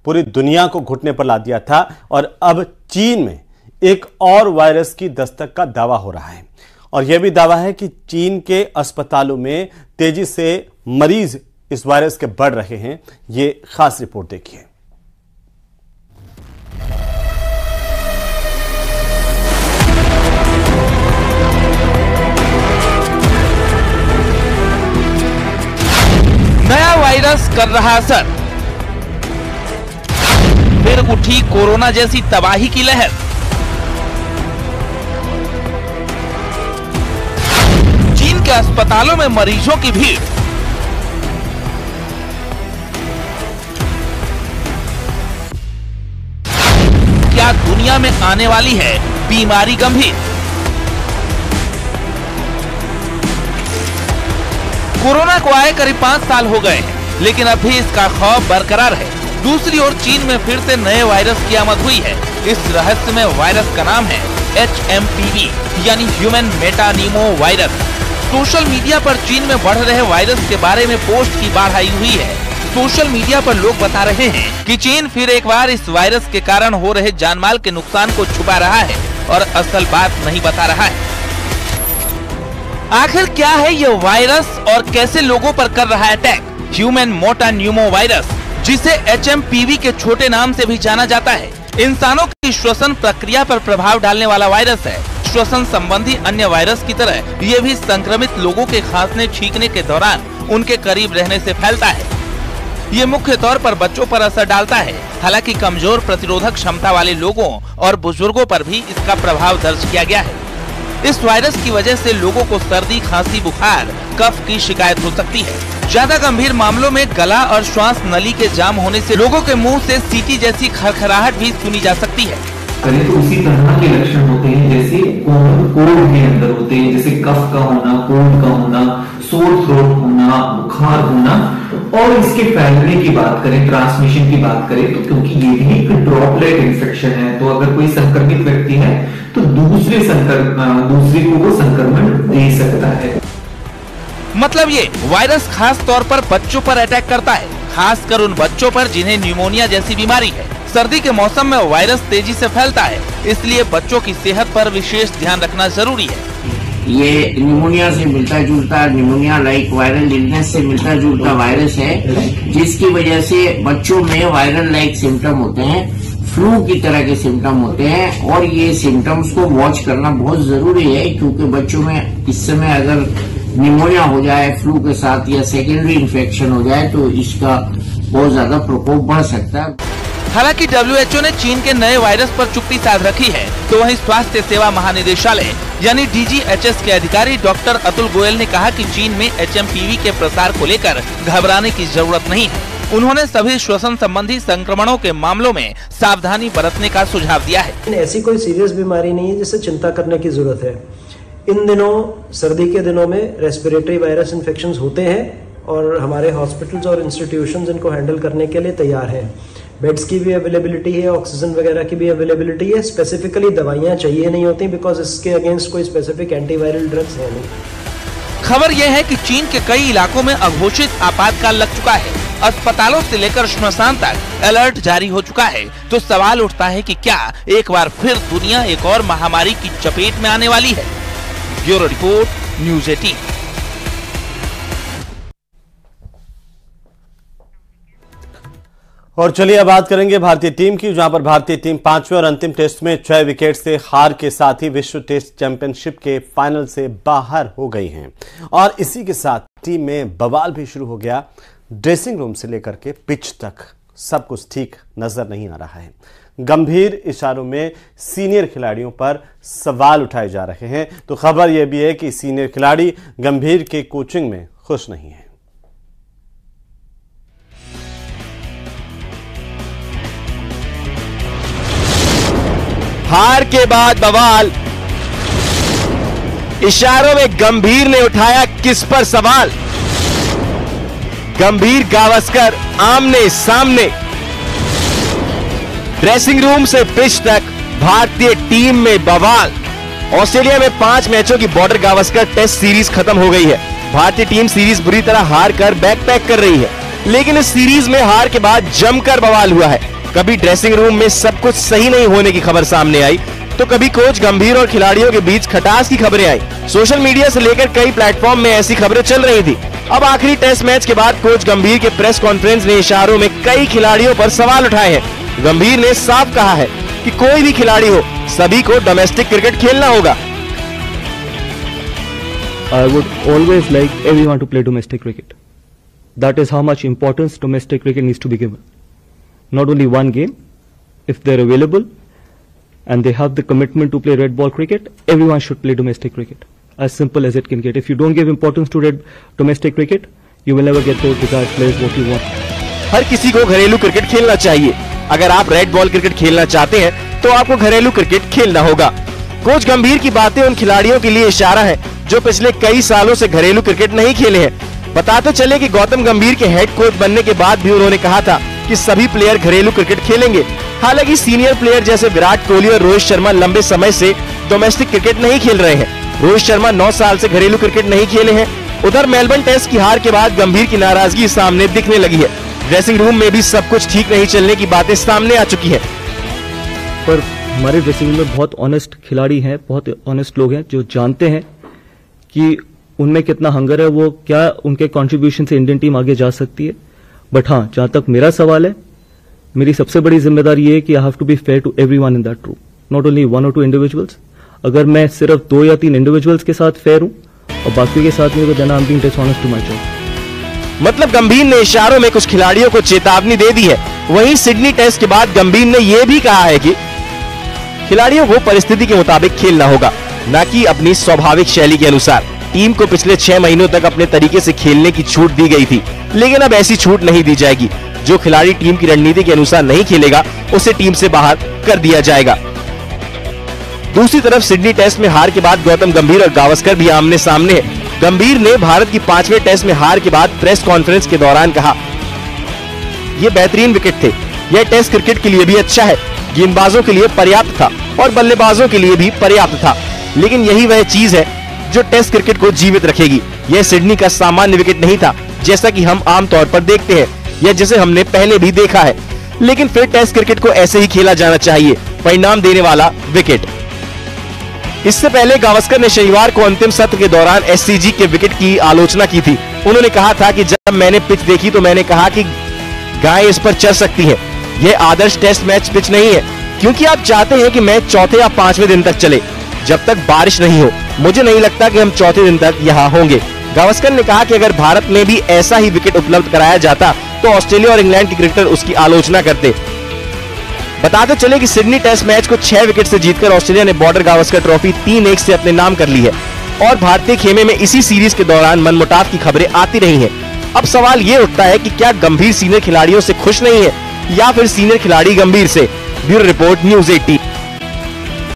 पूरी दुनिया को घुटने पर ला दिया था और अब चीन में एक और वायरस की दस्तक का दावा हो रहा है। और यह भी दावा है कि चीन के अस्पतालों में तेजी से मरीज इस वायरस के बढ़ रहे हैं। ये खास रिपोर्ट देखिए। नया वायरस कर रहा असर, फिर उठी कोरोना जैसी तबाही की लहर। चीन के अस्पतालों में मरीजों की भीड़। क्या दुनिया में आने वाली है बीमारी गंभीर? कोरोना को आए करीब 5 साल हो गए हैं, लेकिन अब भी इसका खौफ बरकरार है। दूसरी ओर चीन में फिर से नए वायरस की आमद हुई है। इस रहस्यमय वायरस का नाम है HMPV यानी ह्यूमन मेटानिमो वायरस। सोशल मीडिया पर चीन में बढ़ रहे वायरस के बारे में पोस्ट की बाढ़ आई हुई है। सोशल मीडिया पर लोग बता रहे हैं कि चीन फिर एक बार इस वायरस के कारण हो रहे जानमाल के नुकसान को छुपा रहा है और असल बात नहीं बता रहा है। आखिर क्या है ये वायरस और कैसे लोगों पर कर रहा है अटैक? ह्यूमन मेटानिमो वायरस, जिसे HMPV के छोटे नाम से भी जाना जाता है, इंसानों की श्वसन प्रक्रिया पर प्रभाव डालने वाला वायरस है। श्वसन संबंधी अन्य वायरस की तरह ये भी संक्रमित लोगों के खांसने छींकने के दौरान उनके करीब रहने से फैलता है। ये मुख्य तौर पर बच्चों पर असर डालता है। हालांकि कमजोर प्रतिरोधक क्षमता वाले लोगों और बुजुर्गों पर भी इसका प्रभाव दर्ज किया गया है। इस वायरस की वजह से लोगों को सर्दी, खांसी, बुखार, कफ की शिकायत हो सकती है। ज्यादा गंभीर मामलों में गला और श्वास नली के जाम होने से लोगों के मुंह से सीटी जैसी खरखराहट भी सुनी जा सकती है। करें तो उसी तरह के लक्षण होते हैं जैसे कोल्ड के अंदर होते हैं, जैसे कफ का होना, कोल्ड का होना, सोर थ्रोट होना, बुखार होना। और इसके फैलने की बात करें, ट्रांसमिशन की बात करें, तो क्योंकि ये भी एक ड्रॉपलेट इन्फेक्शन है, तो अगर कोई संक्रमित व्यक्ति है तो दूसरे को वो संक्रमण दे सकता है। मतलब ये वायरस खास तौर पर बच्चों पर अटैक करता है, खासकर उन बच्चों पर जिन्हें न्यूमोनिया जैसी बीमारी है। सर्दी के मौसम में वायरस तेजी से फैलता है, इसलिए बच्चों की सेहत पर विशेष ध्यान रखना जरूरी है। ये न्यूमोनिया से मिलता जुलता, न्यूमोनिया लाइक वायरल इलनेस से मिलता जुलता वायरस है, जिसकी वजह से बच्चों में वायरल लाइक सिम्टम होते हैं, फ्लू की तरह के सिम्टम होते हैं। और ये सिम्टम्स को वॉच करना बहुत जरूरी है, क्योंकि बच्चों में इस समय अगर निमोनिया हो जाए फ्लू के साथ या सेकेंडरी इन्फेक्शन हो जाए तो इसका बहुत ज्यादा प्रकोप बढ़ सकता है। हालांकि WHO ने चीन के नए वायरस पर चुप्पी साध रखी है, तो वहीं स्वास्थ्य सेवा महानिदेशालय यानी DGHS के अधिकारी डॉक्टर अतुल गोयल ने कहा कि चीन में HMPV के प्रसार को लेकर घबराने की जरूरत नहीं है। उन्होंने सभी श्वसन संबंधी संक्रमणों के मामलों में सावधानी बरतने का सुझाव दिया है। ऐसी कोई सीरियस बीमारी नहीं है जिससे चिंता करने की जरूरत है। इन दिनों, सर्दी के दिनों में रेस्पिरेटरी वायरस इन्फेक्शंस होते हैं और हमारे हॉस्पिटल्स और इंस्टीट्यूशंस इनको हैंडल करने के लिए तैयार हैं। बेड्स की भी अवेलेबिलिटी है, ऑक्सीजन वगैरह की भी अवेलेबिलिटी है। स्पेसिफिकली दवाइयाँ चाहिए नहीं होती, बिकॉज इसके अगेंस्ट कोई स्पेसिफिक एंटीवायरल ड्रग्स है नहीं। खबर यह है कि चीन के कई इलाकों में अघोषित आपातकाल लग चुका है। अस्पतालों से लेकर श्मशान तक अलर्ट जारी हो चुका है। तो सवाल उठता है कि क्या एक बार फिर दुनिया एक और महामारी की चपेट में आने वाली है? Bureau report, news 18। और चलिए अब बात करेंगे भारतीय टीम की, जहां पर भारतीय टीम 5वें और अंतिम टेस्ट में 6 विकेट से हार के साथ ही विश्व टेस्ट चैंपियनशिप के फाइनल से बाहर हो गई हैं। और इसी के साथ टीम में बवाल भी शुरू हो गया। ड्रेसिंग रूम से लेकर के पिच तक सब कुछ ठीक नजर नहीं आ रहा है। गंभीर इशारों में सीनियर खिलाड़ियों पर सवाल उठाए जा रहे हैं। तो खबर यह भी है कि सीनियर खिलाड़ी गंभीर के कोचिंग में खुश नहीं है। हार के बाद बवाल, इशारों में गंभीर ने उठाया किस पर सवाल। गंभीर गावस्कर आमने सामने, ड्रेसिंग रूम से पिच तक भारतीय टीम में बवाल। ऑस्ट्रेलिया में 5 मैचों की बॉर्डर गावस्कर टेस्ट सीरीज खत्म हो गई है। भारतीय टीम सीरीज बुरी तरह हार कर बैक पैक कर रही है, लेकिन इस सीरीज में हार के बाद जमकर बवाल हुआ है। कभी ड्रेसिंग रूम में सब कुछ सही नहीं होने की खबर सामने आई, तो कभी कोच गंभीर और खिलाड़ियों के बीच खटास की खबरें आई। सोशल मीडिया से लेकर कई प्लेटफॉर्म में ऐसी खबरें चल रही थी। अब आखिरी टेस्ट मैच के बाद कोच गंभीर के प्रेस कॉन्फ्रेंस ने इशारों में कई खिलाड़ियों पर सवाल उठाए हैं। गंभीर ने साफ कहा है कि कोई भी खिलाड़ी हो, सभी को डोमेस्टिक क्रिकेट खेलना होगा। I would always like everyone to play domestic cricket. That is how much importance domestic cricket needs to be given. Not only one game, if they're available and they have the commitment to play red ball cricket, everyone should play domestic cricket. As simple as it can get. If you don't give importance to domestic cricket, you will never get those desired players what you want. हर किसी को घरेलू cricket खेलना चाहिए। अगर आप red ball cricket खेलना चाहते हैं तो आपको घरेलू क्रिकेट खेलना होगा। कोच गंभीर की बातें उन खिलाड़ियों के लिए इशारा है जो पिछले कई सालों से घरेलू क्रिकेट नहीं खेले हैं। बताते चले कि गौतम गंभीर के हेड कोच बनने के बाद भी उन्होंने कहा था कि सभी प्लेयर घरेलू क्रिकेट खेलेंगे। हालांकि सीनियर प्लेयर जैसे विराट कोहली और रोहित शर्मा लंबे समय से डोमेस्टिक क्रिकेट नहीं खेल रहे हैं। रोहित शर्मा 9 साल से घरेलू क्रिकेट नहीं खेले हैं। उधर मेलबर्न टेस्ट की हार के बाद गंभीर की नाराजगी सामने दिखने लगी है। ड्रेसिंग रूम में भी सब कुछ ठीक नहीं चलने की बातें सामने आ चुकी है। पर हमारे ड्रेसिंग रूम में बहुत ऑनेस्ट खिलाड़ी हैं, बहुत ऑनेस्ट लोग हैं जो जानते हैं कि उनमें कितना हंगर है, वो क्या उनके कंट्रीब्यूशन से इंडियन टीम आगे जा सकती है। बट हाँ, जहां तक मेरा सवाल है, मेरी सबसे बड़ी जिम्मेदारी ये है कि I have to be fair to everyone in that room, not only 1 or 2 individuals. अगर मैं सिर्फ 2 या 3 इंडिविजुअल्स के साथ फेयर हूं और बाकी के साथ नहीं, तो then I am being dishonest to my job. मतलब गंभीर ने इशारों में कुछ खिलाड़ियों को चेतावनी दे दी है। वहीं सिडनी टेस्ट के बाद गंभीर ने यह भी कहा है कि खिलाड़ियों को परिस्थिति के मुताबिक खेलना होगा, न कि अपनी स्वाभाविक शैली के अनुसार। टीम को पिछले 6 महीनों तक अपने तरीके से खेलने की छूट दी गई थी, लेकिन अब ऐसी छूट नहीं दी जाएगी। जो खिलाड़ी टीम की रणनीति के अनुसार नहीं खेलेगा, उसे टीम से बाहर कर दिया जाएगा। दूसरी तरफ सिडनी टेस्ट में हार के बाद गौतम गंभीर और गावस्कर भी आमने सामने हैं। गंभीर ने भारत की 5वें टेस्ट में हार के बाद प्रेस कॉन्फ्रेंस के दौरान कहा, ये बेहतरीन विकेट थे, यह टेस्ट क्रिकेट के लिए भी अच्छा है, गेंदबाजों के लिए पर्याप्त था और बल्लेबाजों के लिए भी पर्याप्त था, लेकिन यही वह चीज है जो टेस्ट क्रिकेट को जीवित रखेगी। यह सिडनी का सामान्य विकेट नहीं था, जैसा कि हम आमतौर पर देखते हैं या जिसे हमने पहले भी देखा है, लेकिन फिर टेस्ट क्रिकेट को ऐसे ही खेला जाना चाहिए, परिणाम देने वाला विकेट। इससे पहले गावस्कर ने शनिवार को अंतिम सत्र के दौरान एससीजी के विकेट की आलोचना की थी। उन्होंने कहा था कि जब मैंने पिच देखी तो मैंने कहा कि गाय इस पर चल सकती है। यह आदर्श टेस्ट मैच पिच नहीं है, क्योंकि आप चाहते हैं कि मैच चौथे या 5वें दिन तक चले, जब तक बारिश नहीं हो। मुझे नहीं लगता कि हम चौथे दिन तक यहाँ होंगे। गावस्कर ने कहा कि अगर भारत में भी ऐसा ही विकेट उपलब्ध कराया जाता तो ऑस्ट्रेलिया और इंग्लैंड के क्रिकेटर उसकी आलोचना करते। बताते चले कि सिडनी टेस्ट मैच को 6 विकेट से जीतकर ऑस्ट्रेलिया ने बॉर्डर गावस्कर ट्रॉफी 3-1 से अपने नाम कर ली है और भारतीय खेमे में इसी सीरीज के दौरान मनमुटाव की खबरें आती रही हैं। अब सवाल ये उठता है कि क्या गंभीर सीनियर खिलाड़ियों से खुश नहीं है या फिर सीनियर खिलाड़ी गंभीर से। Bureau report, news 18।